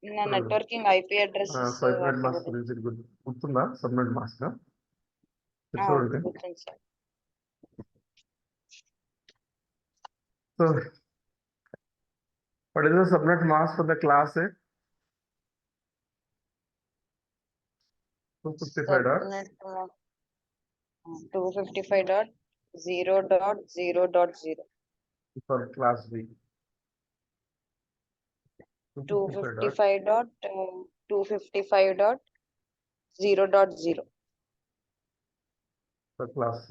నా networking IP addresses subnet mask గురించి గుర్తుందా? సబ్నెట్ మాస్క్ చూడండి. గుర్తుంది sir. So what is the subnet mask for the class A? 255.0.0.0 for class B. 255.255.0.0 for class C.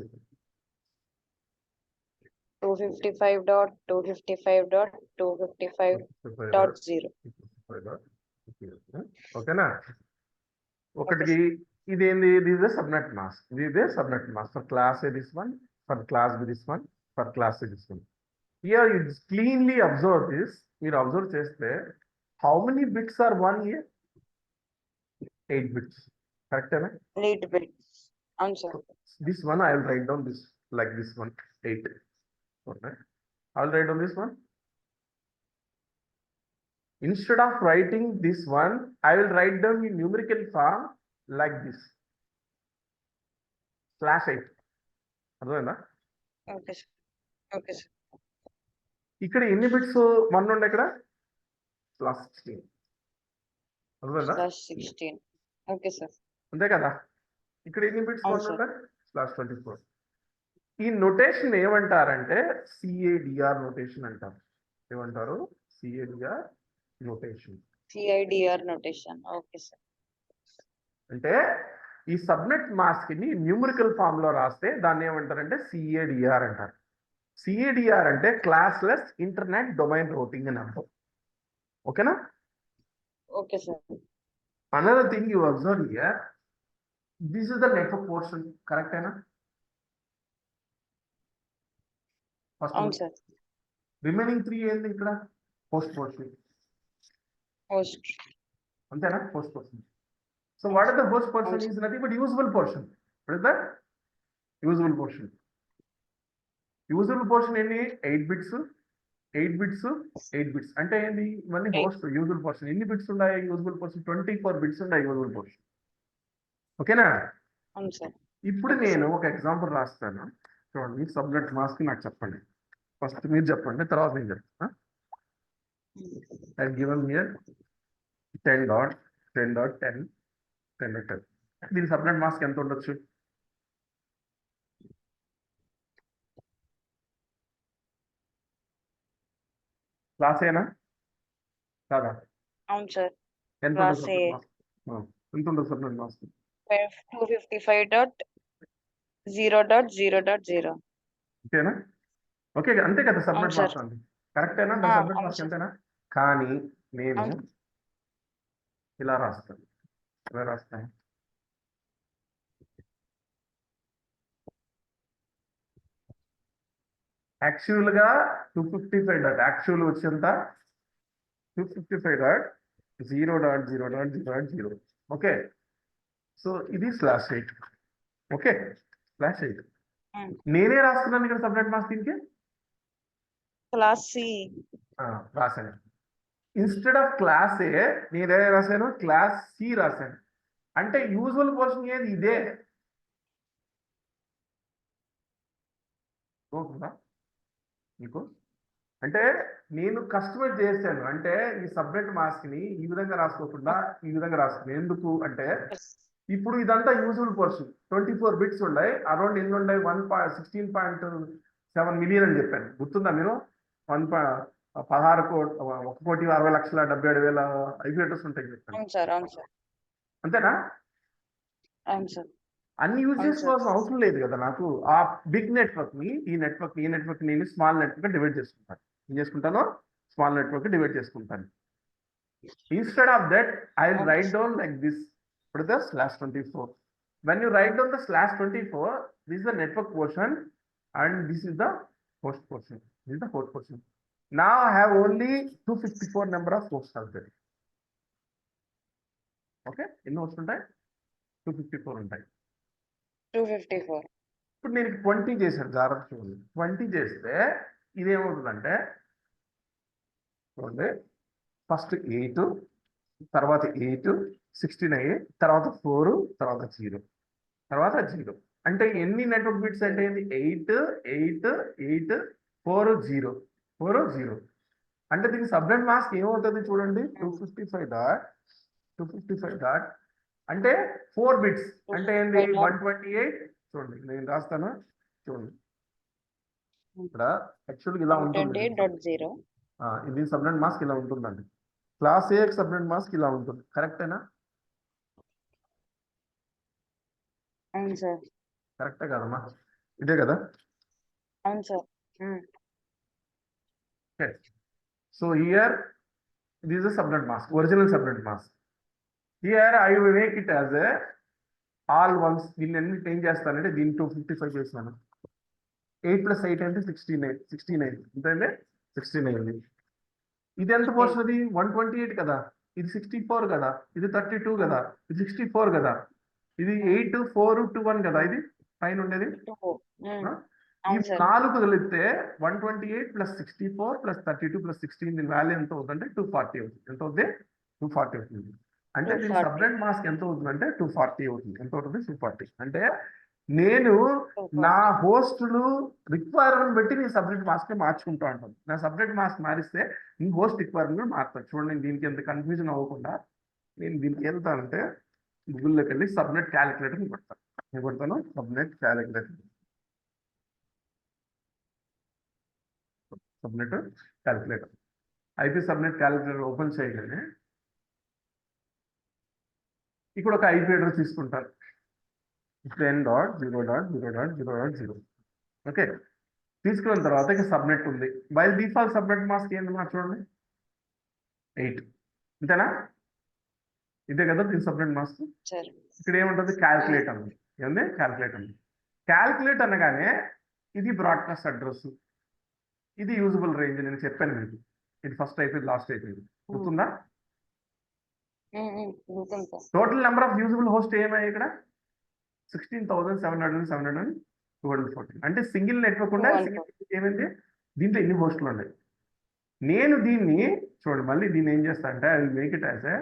255.255.255.0 ఓకేనా? ఒకటికి ఇదేంది? This the subnet mask. ఇది subnet mask for class A this one, for class B this one, for class A this one. Here you cleanly observe this. మీరు observe చేస్తే how many bits are 1 here? 8 bits. కరెక్టేనా? 8 bits. అవును sir. This one I will write down this like this one 8. Okay. I will write down this one. Instead of writing this one, I will write down in numerical form like this. /8. అర్థమైందా? Okay sir. Okay sir. ఇక్కడ ఎన్ని bits 1 ఉండే ఇక్కడ +16. అర్థమైందా? +16. Okay sir. అంతే కదా? ఇక్కడ ఎన్ని బిట్స్ 1 ఉండే +24. ఈ నొటేషన్ ఏమంటారంటే సిఏడిఆర్ నొటేషన్ అంటారు. ఏమంటారు? CIDR notation. CIDR notation. Okay sir. అంటే ఈ సబ్నెట్ మాస్క్ ని న్యూమరికల్ ఫామ్ లో రాస్తే దాన్ని ఏమంటారంటే సిఏడిఆర్ అంటారు. సిఏడిఆర్ అంటే క్లాస్లెస్ ఇంటర్నెట్ డొమైన్ రూటింగ్ అని అర్థం. ఓకేనా? Okay sir. Another thing you observe here, this is the network portion. కరెక్టేనా? అవును సార్. రిమైనింగ్ 3 ఏంది ఇక్కడ? Post portion. అంతేనా? Post portion. So what is the host portion? Is nothing but usable portion. What is that? Usable portion. Usable portion ఏంటి? 8 bits, 8 bits, 8 bits. అంటే ఏంటి? ఇవన్నీ host usable portion. ఎన్ని బిట్స్ ఉన్నాయి usable portion? 24 bits ఉన్నాయి usable portion. ఓకేనా? అవును sir. ఇప్పుడు నేను ఒక ఎగ్జాంపుల్ రాస్తాను. చూడండి, సబ్నెట్ మాస్క్ నాకు చెప్పండి. ఫస్ట్ మీరు చెప్పండి, తర్వాత నేను చెప్తాను. I have given here 10.10.10. దీని సబ్నెట్ మాస్క్ ఎంత ఉండొచ్చు? క్లాస్ ఏనా కాదా? అవును సార్. ఎంత ఉండదు సబ్నెట్ మాస్క్? 255.0.0.0. ఓకేనా? ఓకే, అంతే కదా సబ్నెట్ మాస్క్ అండి. కరెక్టేనా? సబ్నెట్ మాస్క్ ఎంతేనా? కానీ నేను ఇలా రాస్తాను. యాక్చువల్గా 255. యాక్చువల్ వచ్చేంత 255.0.0.0.0. ఓకే, సో ఇది /8. ఓకే, /8. నేనే రాస్తున్నాను ఇక్కడ సబ్నెట్ మాస్క్. దీనికి క్లాస్ సి రాశాను. ఇన్స్టెడ్ ఆఫ్ క్లాస్ ఏ నేనే రాశాను క్లాస్ సి రాశాను. అంటే యూజువల్ పోర్షన్ ఏది? ఇదే. మీకు అంటే నేను కస్టమైజ్ చేశాను. అంటే ఈ సబ్నెట్ మాస్క్ ని ఈ విధంగా రాసుకోకుండా ఈ విధంగా రాసుకున్నాను. ఎందుకు అంటే ఇప్పుడు ఇదంతా యూజువల్ పోర్షన్ 24 బిట్స్ ఉన్నాయి. అరౌండ్ ఎన్ని ఉన్నాయి? 16.7 మిలియన్ అని చెప్పాను. గుర్తుందా మీరు? 1,60,60,77,077 ఐపీ అడ్రస్ ఉంటాయి చెప్పాను. అంతేనా? అన్ని యూజ్ చేసుకోవాల్సిన అవసరం లేదు కదా నాకు. ఆ బిగ్ నెట్వర్క్ ని ఈ నెట్వర్క్ నేను స్మాల్ నెట్వర్క్ డివైడ్ చేసుకుంటాను. ఏం చేసుకుంటాను? స్మాల్ నెట్వర్క్ డివైడ్ చేసుకుంటాను. Instead of that I will write down like this for the /24. When you write down the /24, this is the network portion and this is the host portion. This is the host portion. Now I have only 254 number of hosts are there. Okay, ఎన్ని hosts ఉంటాయి? 254 ఉంటాయి. 254. ఇప్పుడు నేను 20 చేశాను. జాగ్రత్త చూడండి. 20 చేస్తే ఇదేమవుతుందంటే చూడండి, ఫస్ట్ 8, తర్వాత 8, 16 తర్వాత 4, తర్వాత 0, తర్వాత 0. అంటే ఎన్ని నెట్వర్క్ బిట్స్ అంటే ఏంది? 8, 8, 8, 4, 0, 4, 0. అంటే దీనికి సబ్నెట్ మాస్క్ ఏమవుతుంది చూడండి, 255 డాట్ అంటే 4 బిట్స్ అంటే ఏంది? 128. చూడండి నేను రాస్తాను చూడండి, ఇక్కడ యాక్చువల్గా ఇలా ఉంటుంది. 128.0. ఇది సబ్నెట్ మాస్క్ ఇలా ఉంటుందండి. క్లాస్ ఏ సబ్నెట్ మాస్క్ ఇలా ఉంటుంది, కరెక్టేనా? అవును సార్. కరెక్టే కదమ్మా, ఇదే కదా? అవును sir. So here this is a subnet mask, original subnet mask. Here I will make it as a all ones. దీన్ని ఎన్ని చేంజ్ చేస్తానంటే దీన్ని 255 చేస్తాను. 8 + 8 అంటే 69 ఎంతంటే 69. ఇది ఎంత పోర్షన్? అది 128 కదా, ఇది 64 కదా, ఇది 32 కదా, ఇది 64 కదా, ఇది 8, 4, 2, 1 కదా, ఇది పైన ఉండేది. ఈ 4 కలిపితే 128 + 64 + 32 + 16 దీని వాల్యూ ఎంత అవుతుందంటే 240 అవుతుంది. ఎంత అవుతుంది? 240 అవుతుంది. అంటే దీని సబ్నెట్ మాస్క్ ఎంత అవుతుందంటే 240 అవుతుంది. ఎంత అవుతుంది? 240. అంటే నేను నా హోస్టులు రిక్వైర్మెంట్ బట్టి నేను సబ్నెట్ మాస్క్ మార్చుకుంటూ ఉంటాను. నా సబ్నెట్ మాస్క్ మారిస్తే నీ హోస్ట్ రిక్వైర్మెంట్ మారుతాను. చూడండి, నేను దీనికి ఎంత కన్ఫ్యూజన్ అవ్వకుండా నేను దీనికి వెళ్తానంటే గూగుల్లోకి వెళ్ళి సబ్నెట్ క్యాలిక్యులేటర్ కొడతాను. నేను కొడతాను subnet calculator, subnet calculator. IP subnet calculator open చేయగానే ఇక్కడ ఒక ఐపీ అడ్రస్ తీసుకుంటాను, 10.0.0.0.0. ఓకే, తీసుకున్న తర్వాత ఇక సబ్నెట్ ఉంది. బై డిఫాల్ట్ సబ్నెట్ మాస్క్ ఏంటి మనం చూడండి, 8. ఇంతేనా? ఇదే కదా దీని సబ్నెట్ మాస్క్. ఇక్కడ ఏముంటుంది? క్యాల్కులేట్ అంది. ఏముంది? క్యాల్కులేట్ అంది. క్యాల్కులేట్ అనగానే ఇది బ్రాడ్కాస్ట్ అడ్రస్, ఇది యూజబుల్ రేంజ్. నేను చెప్పాను మీకు, ఇది ఫస్ట్ అయిపోయింది, లాస్ట్ అయిపోయింది, గుర్తుందా? Total number of usable host ఏమయ్యాయి ఇక్కడ? 16,700 అంటే సింగిల్ నెట్వర్క్ ఉండే. ఏమైంది? దీంట్లో ఎన్ని హోస్టులు ఉన్నాయి? నేను దీన్ని చూడండి, మళ్ళీ దీన్ని ఏం చేస్తా అంటే I will make it as a,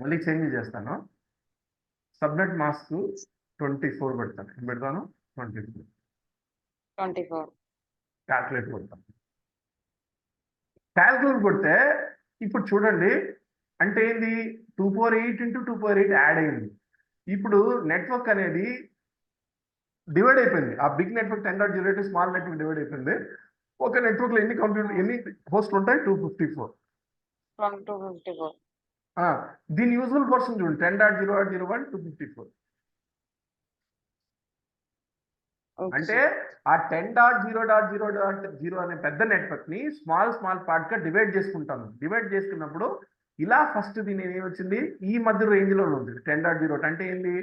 మళ్ళీ చేంజ్ చేస్తాను. సబ్నెట్ మాస్క్ 24 పెడతాను. ఏం పెడతాను? 24. క్యాల్కులేట్ కొడతాను. క్యాల్కులేట్ కొడితే ఇప్పుడు చూడండి, అంటే ఏంది? 248 × 248 యాడ్ అయింది. ఇప్పుడు నెట్వర్క్ అనేది డివైడ్ అయిపోయింది. ఆ big network 10.0 small network divide అయిపోయింది. ఒక నెట్వర్క్ లో ఎన్ని హోస్ట్లు ఉంటాయి? 254. దీని యూజువల్ పోర్షన్ చూడండి, 10.0.01 254. అంటే ఆ 10.0.0.0 అనే పెద్ద నెట్వర్క్ ని స్మాల్ పార్ట్ గా డివైడ్ చేసుకుంటాను. డివైడ్ చేసుకున్నప్పుడు ఇలా ఫస్ట్ దీని ఏమొచ్చింది? ఈ మధ్య రేంజ్ లో ఉంది 10.0. అంటే ఏంది?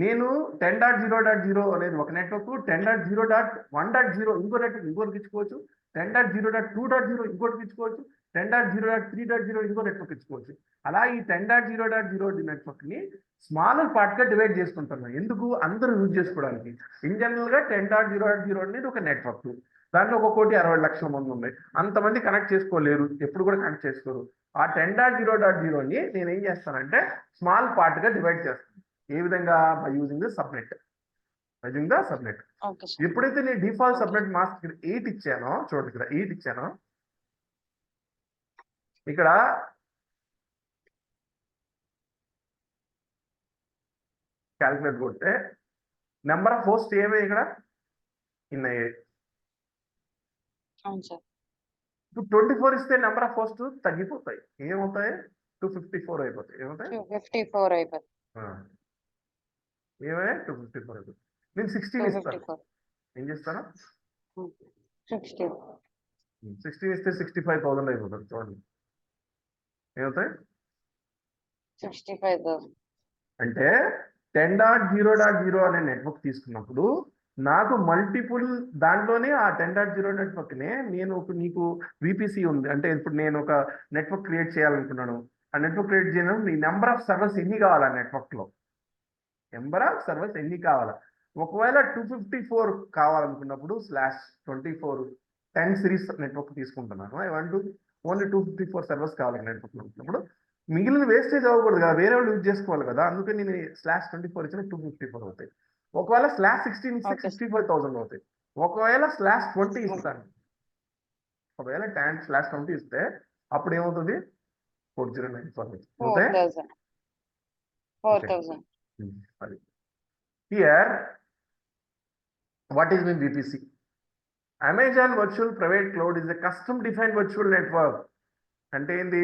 నేను 10.0.0 అనేది ఒక నెట్వర్క్, 10.0.1.0 ఇంకో నెట్వర్క్ ఇంకోటి ఇచ్చుకోవచ్చు, 10.0.2.0 ఇంకోటి ఇచ్చుకోవచ్చు, 10.0.3.0 ఇంకో నెట్వర్క్ ఇచ్చుకోవచ్చు. అలా ఈ 10.0.0 నెట్వర్క్ ని స్మాల్ పార్ట్ గా డివైడ్ చేసుకుంటున్నాను. ఎందుకు? అందరూ యూజ్ చేసుకోవడానికి. ఇన్ జనరల్ గా 10.0.0 అనేది ఒక నెట్వర్క్, దాంట్లో 1,60,00,000 మంది ఉన్నాయి. అంతమంది కనెక్ట్ చేసుకోలేరు, ఎప్పుడు కూడా కనెక్ట్ చేసుకోరు. ఆ 10.0.0ని నేను ఏం చేస్తానంటే స్మాల్ పార్ట్ గా డివైడ్ చేస్తాను. ఏ విధంగా? By using the subnet. ఎప్పుడైతే నేను డిఫాల్ట్ సబ్నెట్ మాస్క్ ఇక్కడ 8 ఇచ్చానో, చూడండి ఇక్కడ 8 ఇచ్చానో, ఇక్కడ క్యాల్కులేట్ కొడితే నెంబర్ ఆఫ్ హోస్ట్ ఏమయ్యాయి? ఇక్కడ ఇన్నయ్యాయి. ఇప్పుడు 24 ఇస్తే నెంబర్ ఆఫ్ హోస్ట్ తగ్గిపోతాయి. ఏమవుతాయి? 254 అయిపోతాయి. ఏమవుతాయి? 254 అయిపోతాయి. ఏమయ్యాయి? 254 అయిపోతాయి. నేను 16 ఇస్తాను. ఏం చేస్తాను? 16 ఇస్తే 65,000 అయిపోతుంది. చూడండి ఏమవుతాయి? 65,000. అంటే 10.0.0 అనే నెట్వర్క్ తీసుకున్నప్పుడు నాకు మల్టిపుల్ దాంట్లోనే ఆ 10.0 నెట్వర్క్ నే నేను నీకు విపిసి ఉంది అంటే ఇప్పుడు నేను ఒక నెట్వర్క్ క్రియేట్ చేయాలనుకున్నాను. ఆ నెట్వర్క్ క్రియేట్ చేయడం నీ నెంబర్ ఆఫ్ సర్వర్స్ ఎన్ని కావాలి? ఆ నెట్వర్క్ లో నెంబర్ ఆఫ్ సర్వర్స్ ఎన్ని కావాలా? ఒకవేళ 254 కావాలనుకున్నప్పుడు /24 10 సిరీస్ నెట్వర్క్ తీసుకుంటున్నాను. ఐ వాంట్ ఓన్లీ 254 సర్వర్స్ కావాలి నెట్వర్క్ లో. ఉన్నప్పుడు మిగిలిన వేస్టేజ్ అవ్వకూడదు కదా, వేరే వాళ్ళు యూజ్ చేసుకోవాలి కదా, అందుకని నేను /24 ఇచ్చిన 254 అవుతాయి. ఒకవేళ /16 ఇస్తే Okay. 65,000 అవుతాయి. ఒకవేళ /20 ఇస్తాను, ఒకవేళ /20 ఇస్తే అప్పుడు ఏమవుతుంది 4094 అవుతాయి. 4,000. 4,000. అది here what is mean VPC? Amazon virtual private cloud is a custom defined virtual network. అంటే ఏంది,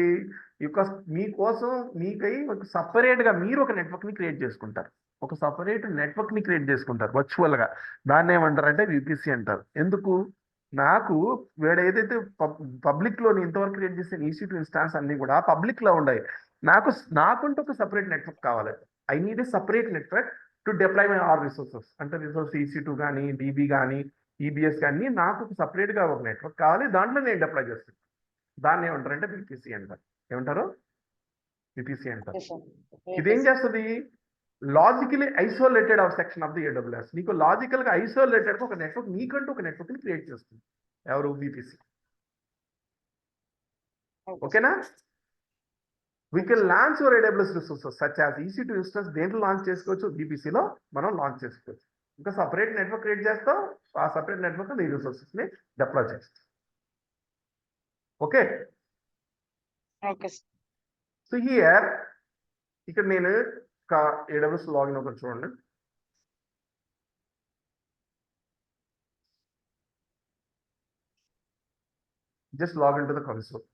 మీకోసం మీకై ఒక సపరేట్ గా మీరు ఒక నెట్వర్క్ ని క్రియేట్ చేసుకుంటారు, ఒక సపరేట్ నెట్వర్క్ ని క్రియేట్ చేసుకుంటారు వర్చువల్ గా. దాన్ని ఏమంటారు అంటే VPC అంటారు. ఎందుకు, నాకు వీడు ఏదైతే పబ్లిక్ లో ఇంతవరకు క్రియేట్ చేసిన EC2 ఇన్స్టాన్స్ అన్ని కూడా పబ్లిక్ లో ఉన్నాయి. నాకుంటూ ఒక సపరేట్ నెట్వర్క్ కావాలి. I need a separate network to deploy my our resources. అంటే రిసోర్స్ EC2 కానీ DB కానీ EBS కానీ నాకు ఒక సపరేట్ గా ఒక నెట్వర్క్ కావాలి, దాంట్లో నేను డిప్లాయ్ చేస్తాను. దాన్ని ఏమంటారు అంటే VPC అంటారు. ఏమంటారు? VPC అంటారు. Yes, sir. ఇదేం చేస్తుంది, logically isolated of section of the AWS. నీకు లాజికల్ గా ఐసోలేటెడ్ ఒక నెట్వర్క్, నీకంటూ ఒక నెట్వర్క్ ని క్రియేట్ చేస్తుంది. ఎవరు? VPC. Okay. ఓకేనా? We can launch your AWS resources such as EC2 instance దేంట్లో లాంచ్ చేసుకోవచ్చు, VPC లో మనం లాంచ్ చేసుకోవచ్చు. ఇంకా సపరేట్ నెట్వర్క్ క్రియేట్ చేస్తాం, ఆ సపరేట్ నెట్వర్క్ నీ రిసోర్సెస్ ని డిప్లాయ్ చేస్తాం. Okay. Okay, sir. So here ఇక్కడ నేను AWS లాగిన్ ఒకటి చూడండి. Just log into the console.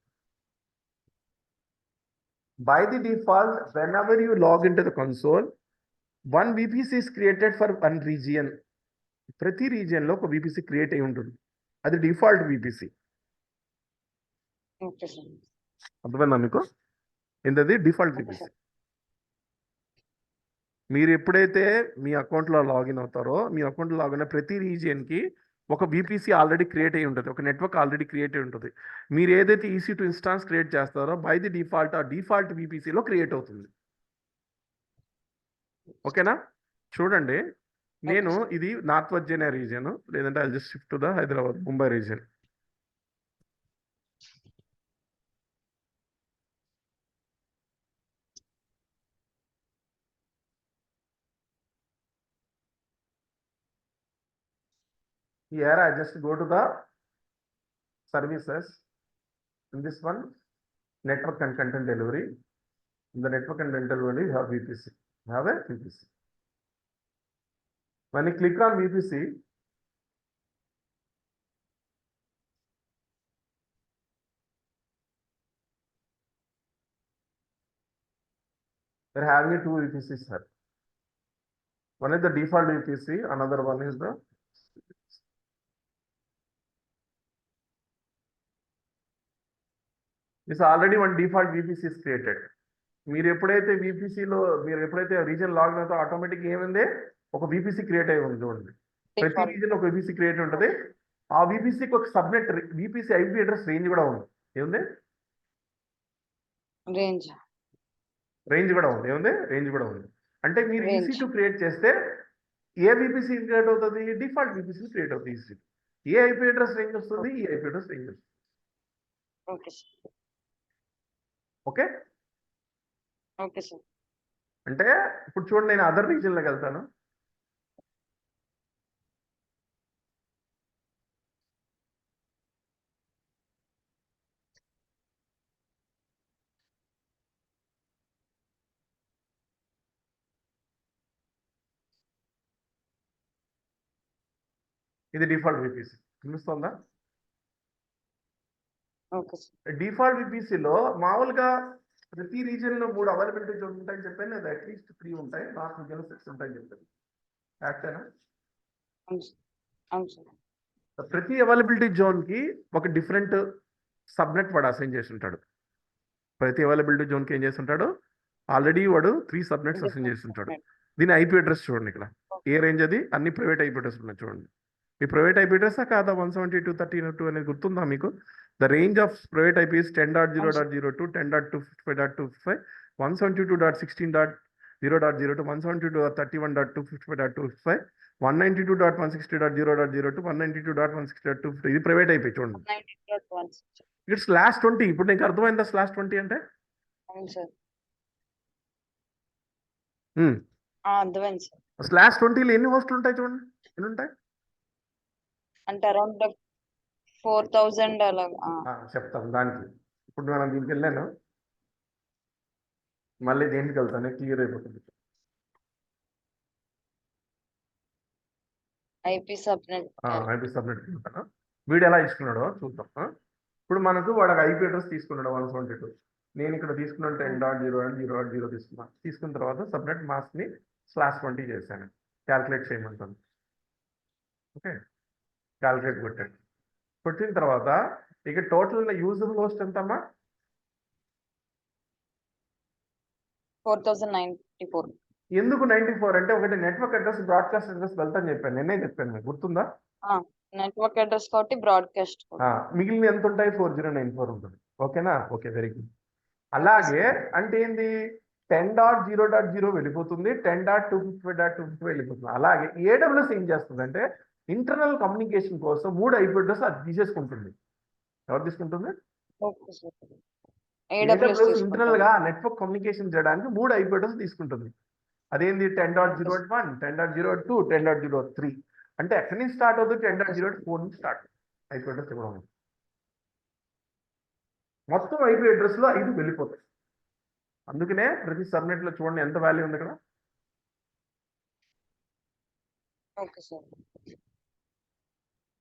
By the default, whenever you log into the console, one VPC is created for one region. ప్రతి region లో ఒక VPC create అయి ఉంటుంది, అది డిఫాల్ట్ VPC. Okay, sir. అర్థమైందా మీకు? ఏంటది డిఫాల్ట్ Okay, VPC. sir. మీరు ఎప్పుడైతే మీ అకౌంట్లో లాగిన్ అవుతారో, మీ అకౌంట్లో లాగిన్ అయిన ప్రతి రీజియన్కి ఒక VPC ఆల్రెడీ క్రియేట్ అయి ఉంటుంది, ఒక నెట్వర్క్ ఆల్రెడీ క్రియేట్ అయి ఉంటుంది. మీరు ఏదైతే EC2 ఇన్స్టాన్స్ క్రియేట్ చేస్తారో బై ది డిఫాల్ట్ ఆ డిఫాల్ట్ VPCలో క్రియేట్ అవుతుంది. ఓకేనా? చూడండి, నేను ఇది నార్త్ వర్జీనియా రీజియన్, లేదంటే I just shift to the Hyderabad Mumbai region. Here I just go to the services. In this one, network and content delivery. In the network and content delivery, you have VPC. You have a VPC. When you click on VPC, they're having two VPCs here. One is the default VPC, another one is the this already one default VPC is created. మీరు ఎప్పుడైతే reason login అవుతారో automatic ఏమైంది, ఒక VPC create అయి ఉంది. చూడండి, ప్రతి reason ఒక VPC క్రియేట్ ఉంటుంది. ఆ VPCకి ఒక subnet VPC IP address range కూడా ఉంది. ఏముంది? రేంజ్ కూడా ఉంది. ఏముంది? రేంజ్ కూడా ఉంది. అంటే మీరు EC2 క్రియేట్ చేస్తే ఏ VPC క్రియేట్ అవుతుంది? డిఫాల్ట్ VPC క్రియేట్ అవుతుంది. EC2 ఏ IP అడ్రస్ రేంజ్ వస్తుంది? ఈ IP అడ్రస్ రేంజ్ వస్తుంది. ఓకే. Okay sir. అంటే ఇప్పుడు చూడండి, నేను అదర్ రీజియన్లోకి వెళ్తాను. ఇది డిఫాల్ట్ VPC చూపిస్తుందా? Okay sir. డిఫాల్ట్ VPCలో మామూలుగా ప్రతి రీజియన్ లో 3 అవైలబిలిటీ జోన్ ఉంటాయని చెప్పాను, లేదా అట్లీస్ట్ 3 ఉంటాయి. నార్త్ రీజియన్ 6 ఉంటాయని చెప్పాను. యాక్టేనా? అవును సార్. ప్రతి అవైలబిలిటీ జోన్ కి ఒక డిఫరెంట్ సబ్నెట్ వాడు అసైన్ చేసి ఉంటాడు. ప్రతి అవైలబిలిటీ జోన్ కి ఏం చేసి ఉంటాడు, ఆల్రెడీ వాడు 3 సబ్నెట్స్ అసైన్ చేసి ఉంటాడు. దీని IP అడ్రస్ చూడండి, ఇక్కడ ఏ రేంజ్ అది, అన్ని ప్రైవేట్ IP అడ్రస్ ఉన్నాయి. చూడండి, ఈ ప్రైవేట్ IP అడ్రస్ కాదా 172.13.2 అనేది గుర్తుందా మీకు? The range of private IP is 10.0.02, 10.255.255, 172.16.0.02, 172.31.255.255, 192.160.0.02, 192.160.255. ఇది ప్రైవేట్ IP చూడండి. ఇక్కడ /20. ఇప్పుడు నీకు అర్థమైందా /20 అంటే? అవును సార్. అర్థమైంది సార్. /20లో ఎన్ని హోస్టులు ఉంటాయి చూడండి, ఎన్ని ఉంటాయి? అంటే అరౌండ్ 4000 అలా. చెప్తాను దానికి. ఇప్పుడు మనం దీనికి వెళ్ళాను, మళ్ళీ దేనికి వెళ్తాను క్లియర్ అయిపోతుంది. IP subnet. ఐపీ సబ్నెట్ వెళ్తాను. వీడు ఎలా ఇచ్చుకున్నాడో చూద్దాం. ఇప్పుడు మనకు వాడు ఐపీ అడ్రస్ తీసుకున్నాడు 172. నేను ఇక్కడ తీసుకున్నాను 10.0.0.0 తీసుకున్నాను. తీసుకున్న తర్వాత సబ్నెట్ మాస్క్ని /20 చేశాను. క్యాల్కులేట్ చేయమంటాను. ఓకే, క్యాల్కులేట్ కొట్టాను. కొట్టిన తర్వాత ఇక టోటల్ యూజబుల్ హోస్ట్ ఎంతమ్మా? 4094. ఎందుకు 94 అంటే ఒకటి నెట్వర్క్ అడ్రస్, బ్రాడ్కాస్ట్ అడ్రస్ వెళ్తాను చెప్పాను, నిన్నే చెప్పాను, మీకు గుర్తుందా? నెట్వర్క్ అడ్రస్ కాబట్టి బ్రాడ్కాస్ట్. మిగిలిన ఎంత ఉంటాయి? 4094 ఉంటుంది. ఓకేనా? Okay, very good. అలాగే అంటే ఏంది, 10.0.0 వెళ్ళిపోతుంది, 10.255.250 వెళ్ళిపోతుంది. అలాగే AWS ఏం చేస్తుంది అంటే ఇంటర్నల్ కమ్యూనికేషన్ కోసం 3 IP అడ్రస్ అది తీసేసుకుంటుంది. ఎవరు తీసుకుంటుంది? AWS ఇంటర్నల్ గా నెట్వర్క్ కమ్యూనికేషన్ చేయడానికి 3 IP అడ్రస్ తీసుకుంటుంది. అదేంది 10.0.1, 10.0.2, 10.0.3. అంటే ఎక్కడి నుంచి స్టార్ట్ అవుతుంది? 10.0.4 నుంచి స్టార్ట్ IP అడ్రస్ ఇవ్వడం. మొత్తం IP అడ్రస్ లో 5 వెళ్ళిపోతాయి. అందుకనే ప్రతి సబ్నెట్ లో చూడండి ఎంత వాల్యూ ఉంది ఇక్కడ. Okay sir.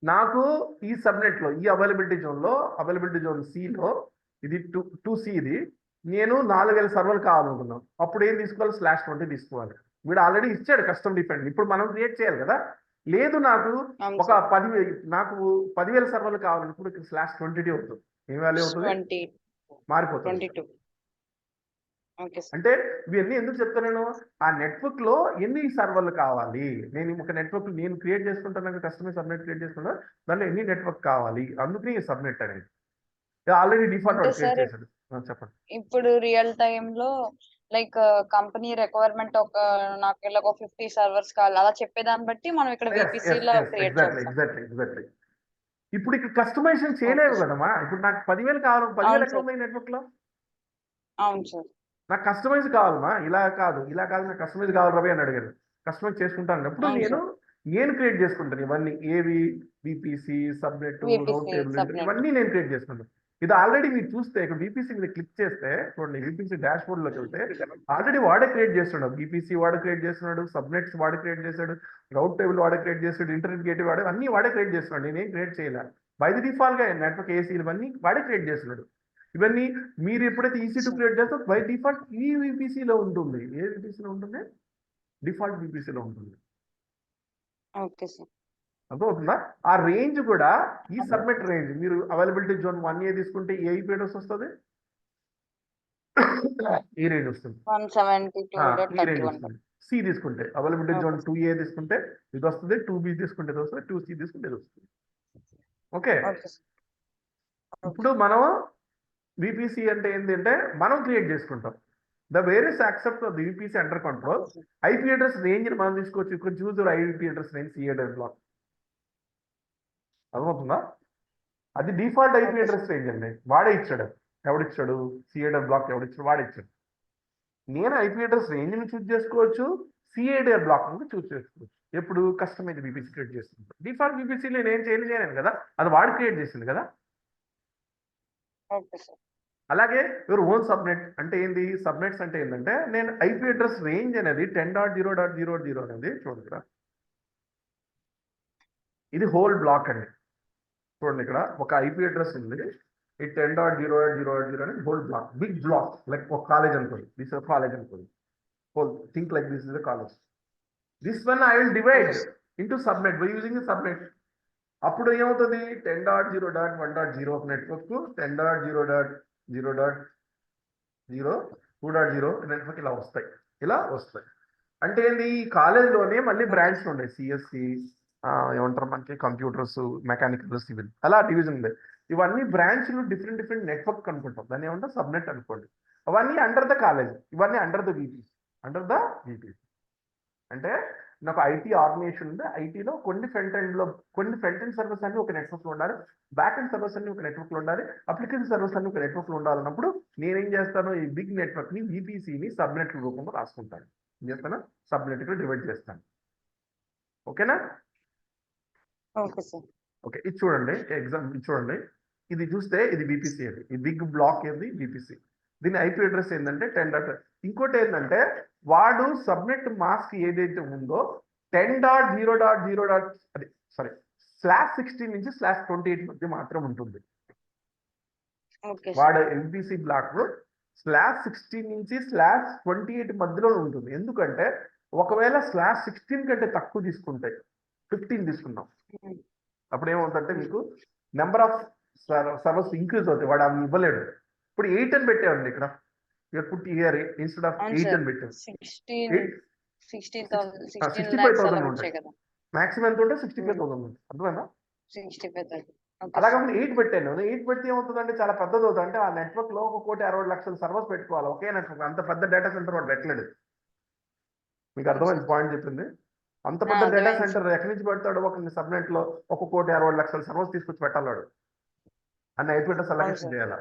నాకు ఈ సబ్నెట్ లో, ఈ అవైలబిలిటీ జోన్ లో, అవైలబిలిటీ జోన్ C లో, ఇది 2C, ఇది నేను 4000 సర్వర్లు కావాలనుకున్నాను. అప్పుడు ఏం తీసుకోవాలి? /20 తీసుకోవాలి. వీడు ఆల్రెడీ ఇచ్చాడు కస్టమ్ డిఫెండ్. ఇప్పుడు మనం క్రియేట్ చేయాలి కదా. లేదు నాకు ఒక 10,000 సర్వర్లు కావాలన్నప్పుడు ఇక్కడ /20 అవుతుంది. ఏం వాల్యూ అవుతుంది? మారిపోతుంది. అంటే ఇవన్నీ ఎందుకు చెప్తాను? ఆ నెట్వర్క్ లో ఎన్ని సర్వర్లు కావాలి, నేను ఒక నెట్వర్క్ నేను క్రియేట్ చేసుకుంటాను, కస్టమర్ సబ్నెట్ క్రియేట్ చేసుకుంటా, దాంట్లో ఎన్ని నెట్వర్క్ కావాలి, అందుకని సబ్నెట్ అనేది ఆల్రెడీ డిఫాల్ట్ క్రియేట్ చేశాడు. చెప్పండి. ఇప్పుడు రియల్ టైమ్ లో లైక్ కంపెనీ రిక్వైర్మెంట్ నాకు ఇలా 50 సర్వర్స్ కావాలి అలా చెప్పేదాన్ని బట్టి మనం ఇక్కడ VPC లో క్రియేట్ చేస్తాం. ఎగ్జాక్ట్లీ. ఇప్పుడు ఇక్కడ కస్టమైజేషన్ చేయలేవు కదమ్మా. ఇప్పుడు నాకు 10,000 కావాలి, 10,000 ఎక్కడ ఉన్నాయి నెట్వర్క్ లో? అవును సార్. నాకు కస్టమైజ్ కావాలమ్మా, ఇలా కాదు నాకు కస్టమైజ్ కావాలి రవి అని అడిగారు. కస్టమైజ్ చేసుకుంటాను అన్నప్పుడు నేను క్రియేట్ చేసుకుంటాను ఇవన్నీ. ఏవి? VPC, సబ్నెట్, రౌట్ టేబుల్, ఇవన్నీ నేను క్రియేట్ చేసుకుంటాను. ఇది ఆల్రెడీ మీరు చూస్తే ఇక్కడ VPC మీద క్లిక్ చేస్తే చూడండి, VPC డాష్ బోర్డ్ లోకి వెళ్తే ఆల్రెడీ వాడే క్రియేట్ చేస్తున్నాడు. VPC వాడే క్రియేట్ చేస్తున్నాడు, సబ్నెట్స్ వాడే క్రియేట్ చేశాడు, రౌట్ టేబుల్ వాడే క్రియేట్ చేస్తాడు, ఇంటర్నెట్ గేట్ వాడే, అన్ని వాడే క్రియేట్ చేస్తున్నాడు. నేనేం క్రియేట్ చేయలే. బై ది డిఫాల్ట్ గా నెట్వర్క్ AC ఇవన్నీ వాడే క్రియేట్ చేస్తున్నాడు. ఇవన్నీ మీరు ఎప్పుడైతే EC2 క్రియేట్ చేస్తారో బై డిఫాల్ట్ ఈ VPC లో ఉంటుంది. ఏ VPC లో ఉంటుంది? డిఫాల్ట్ VPC లో ఉంటుంది. Okay sir. అర్థమవుతుందా? ఆ రేంజ్ కూడా ఈ సబ్మిట్ రేంజ్, మీరు అవైలబిలిటీ జోన్ 1A తీసుకుంటే ఏ IP అడ్రస్ వస్తుంది? ఈ రేంజ్ వస్తుంది. 172.31. C తీసుకుంటే అవైలబిలిటీ జోన్ 2A తీసుకుంటే ఇది వస్తుంది, 2B తీసుకుంటే ఇది వస్తుంది, 2C తీసుకుంటే ఇది వస్తుంది. ఓకే, ఇప్పుడు మనం VPC అంటే ఏంటంటే మనం క్రియేట్ చేసుకుంటాం. The various accept of the VPC under control. IP address range ని మనం తీసుకోవచ్చు. ఇక్కడ choose your IP address range CADL block. అర్థమవుతుందా? అది డిఫాల్ట్ IP అడ్రస్ రేంజ్ అండి, వాడే ఇచ్చాడు. ఎవడిచ్చాడు? CADL బ్లాక్ ఎవడిచ్చాడు? వాడే ఇచ్చాడు. నేను IP అడ్రస్ రేంజ్ ని చూస్ చేసుకోవచ్చు, CADL బ్లాక్ ని చూస్ చేసుకోవచ్చు. ఎప్పుడు కస్టమైజ్ VPC క్రియేట్ చేస్తుంటాం. డిఫాల్ట్ VPC నేను ఏం చేయలేను కదా, అది వాడు క్రియేట్ చేసింది కదా. Okay sir. అలాగే యువర్ ఓన్ సబ్నెట్ అంటే ఏంది? సబ్నెట్స్ అంటే ఏంటంటే నేను IP అడ్రస్ రేంజ్ అనేది 10.0.0.0 అనేది చూడండి ఇక్కడ, ఇది హోల్ బ్లాక్ అండి. చూడండి ఇక్కడ ఒక IP అడ్రస్ ఉంది, ఈ 10.0.0.0 అనేది whole block, big block, like ఒక కాలేజ్ అనుకోండి, దిస్ ఇస్ కాలేజ్ అనుకోండి, whole think like this is the college. This one I will divide into subnet by using subnet. అప్పుడు ఏమవుతుంది? 10.0.1.0 ఒక నెట్వర్క్, 10.0.0.0, 2.0 నెట్వర్క్ ఇలా వస్తాయి. అంటే ఏంది? ఈ కాలేజ్లోనే మళ్ళీ బ్రాంచ్లు ఉన్నాయి, CSC, ఏమంటారు మనకి కంప్యూటర్స్, మెకానికల్, సివిల్, అలా డివిజన్ ఉంది. ఇవన్నీ బ్రాంచ్లు డిఫరెంట్ నెట్వర్క్ అనుకుంటాం, దాన్ని ఏమంటాం? సబ్నెట్ అనుకోండి. అవన్నీ అండర్ ద కాలేజ్, ఇవన్నీ అండర్ ద VPC. అంటే నాకు IT ఆర్గనైజేషన్ ఉంది, ఐటీలో కొన్ని ఫ్రంట్ ఎండ్ సర్వీస్ అన్ని ఒక నెట్వర్క్ లో ఉండాలి, బ్యాక్ ఎండ్ సర్వీస్ అన్ని ఒక నెట్వర్క్ లో ఉండాలి, అప్లికేషన్ సర్వీస్ అన్ని ఒక నెట్వర్క్ లో ఉండాలన్నప్పుడు నేనేం చేస్తాను? ఈ బిగ్ నెట్వర్క్ ని VPC ని సబ్నెట్ రూపంలో రాసుకుంటాను. ఏం చేస్తాను, సబ్నెట్గా డివైడ్ చేస్తాను. ఓకేనా? Okay sir. ఓకే, ఇది చూడండి ఎగ్జామ్, ఇది చూడండి, ఇది చూస్తే ఇది బీపీసీ అది, ఈ బిగ్ బ్లాక్ ఏంది బీపీసీ. దీని ఐపీ అడ్రస్ ఏంటంటే 10. ఇంకోటి ఏంటంటే వాడు సబ్నెట్ మాస్క్ ఏదైతే ఉందో 10.0.0. అది సారీ /16 నుంచి /28 మధ్య మాత్రం ఉంటుంది. ఓకే వాడు సార్. ఎంపీసీ బ్లాక్ /16 నుంచి /28 మధ్యలో ఉంటుంది. ఎందుకంటే ఒకవేళ /16 కంటే తక్కువ తీసుకుంటే 15 తీసుకున్నాం, అప్పుడు ఏమవుతుందంటే మీకు నెంబర్ ఆఫ్ సర్వర్స్ ఇంక్రీజ్ అవుతాయి, వాడు అవి ఇవ్వలేడు. ఇప్పుడు 8 అని పెట్టామండి ఇక్కడ, పుట్ ఇయర్ ఇన్స్టెడ్ ఆఫ్ 8 అని పెట్టాం. 65,000 ఉంటాయి, మాక్సిమం ఎంత ఉంటే 65,000 ఉంటుంది. అర్థమైందా? 65,000. అలాగే 8 పెట్టాను. 8 పెడితే ఏమవుతుందంటే చాలా పెద్దది అవుతుంది. అంటే ఆ నెట్వర్క్ లో 1,60,00,000 సర్వర్స్ పెట్టుకోవాలి ఒకే నెట్వర్క్. అంత పెద్ద డేటా సెంటర్ వాడు పెట్టలేడు. మీకు అర్థమైంది పాయింట్ చెప్పింది? అంత పెద్ద డేటా సెంటర్ ఎక్కడి నుంచి పెడతాడు? ఒక సబ్నెట్ లో 1,60,00,000 సర్వర్స్ తీసుకొచ్చి పెట్టాలి అన్న ఐపీ అడ్రస్ అలొకేషన్ చేయాలి.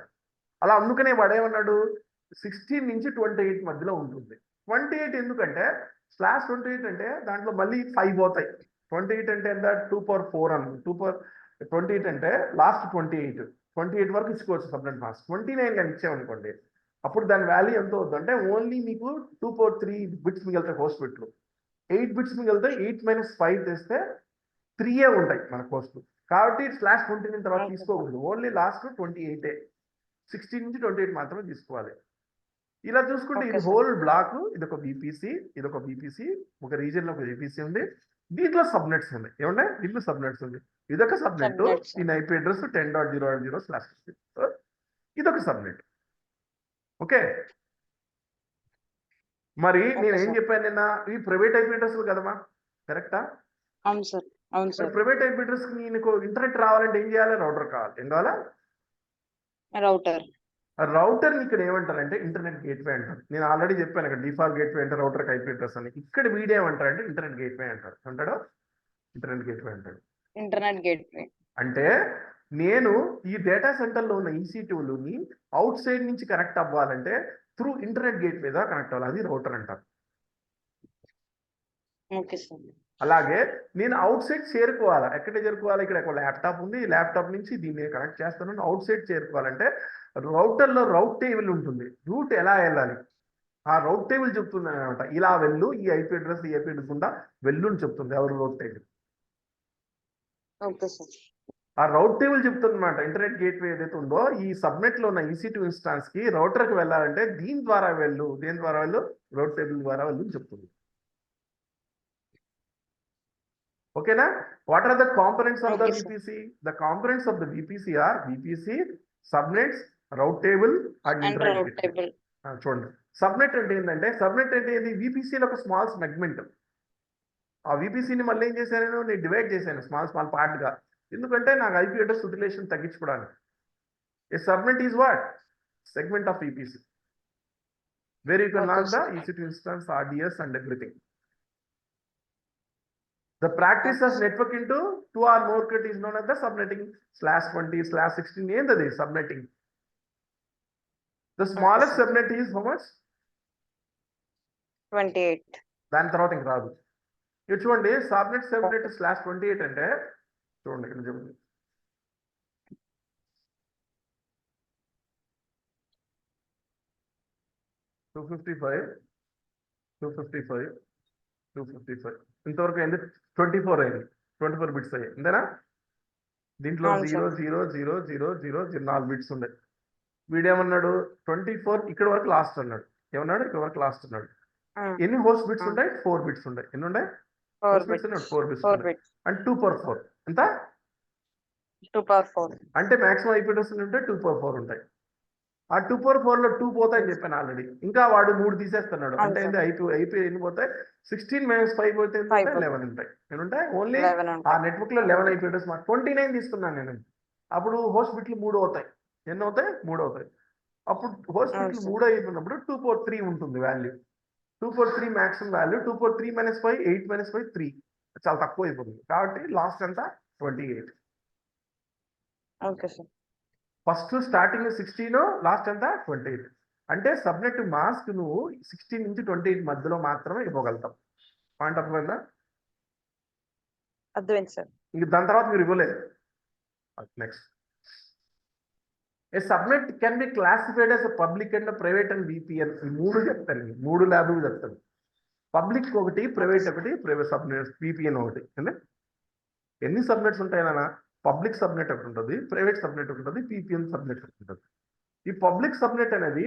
అలా అందుకనే వాడు ఏమన్నాడు 16 నుంచి 28 మధ్యలో ఉంటుంది. 28 ఎందుకంటే /28 అంటే దాంట్లో మళ్ళీ 5 పోతాయి. 28 అంటే ఎంత? 2/4 అని. 2/28 అంటే లాస్ట్ 28 వరకు ఇచ్చుకోవచ్చు సబ్నెట్ మాస్క్. 29 కానీ ఇచ్చామనుకోండి, అప్పుడు దాని వాల్యూ ఎంత అవుతుంది అంటే ఓన్లీ మీకు 2/3 బిట్స్ మిగిలితే హోస్ట్ బిట్లు, 8 బిట్స్ మిగిలితే 8 - 5 తెస్తే 3 ఉంటాయి మన కోస్ట్. కాబట్టి /29 తర్వాత తీసుకోకూడదు, ఓన్లీ లాస్ట్ 28, 16 నుంచి 28 మాత్రమే తీసుకోవాలి. ఇలా చూసుకుంటే ఇది హోల్ బ్లాక్, ఇదొక బీపీసీ, ఇదొక బీపీసీ, ఒక రీజియన్ లో ఒక బీపీసీ ఉంది, దీంట్లో సబ్నెట్స్ ఉన్నాయి. ఏమన్నా దీంట్లో సబ్నెట్స్ ఉంది. ఇదొక సబ్నెట్, దీని ఐపీ అడ్రస్ 10.0.0/16. ఇదొక సబ్నెట్. ఓకే, మరి నేను ఏం చెప్పాను నిన్న, ఈ ప్రైవేట్ ఐపీ అడ్రస్ కదమ్మా, కరెక్టా? అవును సార్, అవును సార్. ప్రైవేట్ ఐపీ అడ్రస్ కి నీకు ఇంటర్నెట్ రావాలంటే ఏం చేయాలి? రౌటర్ కావాలి. ఏం కావాలా? రౌటర్ ఇక్కడ ఏమంటారంటే ఇంటర్నెట్ గేట్వే అంటారు. నేను ఆల్రెడీ చెప్పాను ఇక్కడ డిఫాల్ట్ గేట్వే అంటే రౌటర్ ఐపీ అడ్రస్ అని. ఇక్కడ వీడియో ఏమంటారంటే ఇంటర్నెట్ గేట్వే అంటారు. అంటాడు ఇంటర్నెట్ గేట్వే అంటాడు. ఇంటర్నెట్ గేట్వే అంటే నేను ఈ డేటా సెంటర్ లో ఉన్న EC2ని అవుట్ సైడ్ నుంచి కనెక్ట్ అవ్వాలంటే త్రూ ఇంటర్నెట్ గేట్వే దా కనెక్ట్ అవ్వాలి, అది రౌటర్ అంటారు. Okay sir. అలాగే నేను అవుట్ సైడ్ చేరుకోవాలా, ఎక్కడ చేరుకోవాలి? ఇక్కడ ఒక ల్యాప్టాప్ ఉంది, ఈ ల్యాప్టాప్ నుంచి దీన్ని కనెక్ట్ చేస్తాను. అవుట్ సైడ్ చేరుకోవాలంటే రౌటర్ లో రౌట్ టేబుల్ ఉంటుంది, రూట్ ఎలా వెళ్ళాలి ఆ రౌట్ టేబుల్ చెప్తుంది అనమాట. ఇలా వెళ్ళు, ఈ ఐపీ అడ్రస్ ఈ ఐపీ అడ్రస్ గుండా వెళ్ళు అని చెప్తుంది. ఎవరు? రౌట్ టేబుల్. Okay sir. ఆ రౌట్ టేబుల్ చెప్తుంది అనమాట. ఇంటర్నెట్ గేట్వే ఏదైతే ఉందో ఈ సబ్నెట్ లో ఉన్న EC2 ఇన్స్టాన్స్ కి రౌటర్ కి వెళ్ళాలంటే దీని ద్వారా వెళ్ళు, దేని ద్వారా వెళ్ళు? రౌట్ టేబుల్ ద్వారా వెళ్ళు అని చెప్తుంది. ఓకేనా? What are the components of the VPC? The components of the VPC are VPC, subnets, route table and internet gateway. చూడండి, సబ్నెట్ అంటే ఏంటంటే, సబ్నెట్ అంటే ఇది VPCలో ఒక స్మాల్ సెగ్మెంట్. ఆ VPCని మళ్ళీ ఏం చేశాను నేను డివైడ్ చేశాను స్మాల్ పార్ట్ గా. ఎందుకంటే నాకు ఐపీ అడ్రస్ యూటిలైజేషన్ తగ్గించుకోవడానికి. A subnet is what? Segment of VPC where you can launch the EC2 instance, RDS and everything. The practice of network into 2 or more cut is known as the subnetting. /20, /16 ఏంటది subnetting. The smallest subnet is how much? 28. దాని తర్వాత ఇంక రాదు. ఇది చూడండి, subnet /28 అంటే చూడండి ఇక్కడ చూడండి, $255 ఇంతవరకు అయింది. 24 అయింది, 24 బిట్స్ అయ్యాయి అంతేనా? దీంట్లో 0 బిట్స్ ఉన్నాయి. వీడేమన్నాడు 24 ఇక్కడ వరకు లాస్ట్ అన్నాడు. ఏమన్నాడు? ఇక్కడ వరకు లాస్ట్ అన్నాడు. ఎన్ని హోస్ట్ బిట్స్ ఉంటాయి? 4 బిట్స్ ఉంటాయి. ఎన్ని ఉన్నాయి? 4 బిట్స్. 4 బిట్స్ అండ్ 2/4 ఎంత? 2/4 అంటే మాక్సిమం ఐపీ అడ్రస్ ఉంటే 2/4 ఉంటాయి. ఆ 2/4 లో 2 పోతాయని చెప్పాను ఆల్రెడీ. ఇంకా వాడు 3 తీసేస్తున్నాడు. అంటే ఏంటి? ఐపీ ఎన్ని పోతాయి? 16 - 5 పోతే 11 ఉంటాయి. ఏముంటాయి? ఓన్లీ ఆ నెట్వర్క్ లో 11 ఐపీ అడ్రస్. 29 తీసుకున్నాను నేను. అప్పుడు హోస్ట్ బిట్లు 3 అవుతాయి. ఎన్ని అవుతాయి? 3 అవుతాయి. అప్పుడు హోస్ట్ బిట్లు 3 అయిపోయినప్పుడు 2/3 ఉంటుంది వాల్యూ. 2/3 maximum value. 2/3 - 5 8 - 5 3 చాలా తక్కువ అయిపోతుంది. కాబట్టి లాస్ట్ ఎంత? 28. Okay sir. First starting 16, last ఎంత? 28. అంటే సబ్నెట్ మాస్క్ నువ్వు 16 నుంచి 28 మధ్యలో మాత్రమే ఇవ్వగలుగుతావు. పాయింట్ అర్థమైందా? అర్థమైంది సార్. ఇంక దాని తర్వాత మీరు ఇవ్వలేదు. Next, A subnet can be classified as public and private and VPN. ఈ మూడు చెప్తాను, 3 ల్యాబ్లు చెప్తాను. పబ్లిక్ ఒకటి, ప్రైవేట్ ఒకటి, ప్రైవేట్ సబ్నెట్ విపిఎన్ ఒకటి. అంటే ఎన్ని సబ్నెట్స్ ఉంటాయన్నా, పబ్లిక్ సబ్నెట్ ఒకటి ఉంటుంది, ప్రైవేట్ సబ్నెట్ ఒకటి ఉంటుంది, పిపిఎన్ సబ్నెట్ ఒకటి ఉంటుంది. ఈ పబ్లిక్ సబ్నెట్ అనేది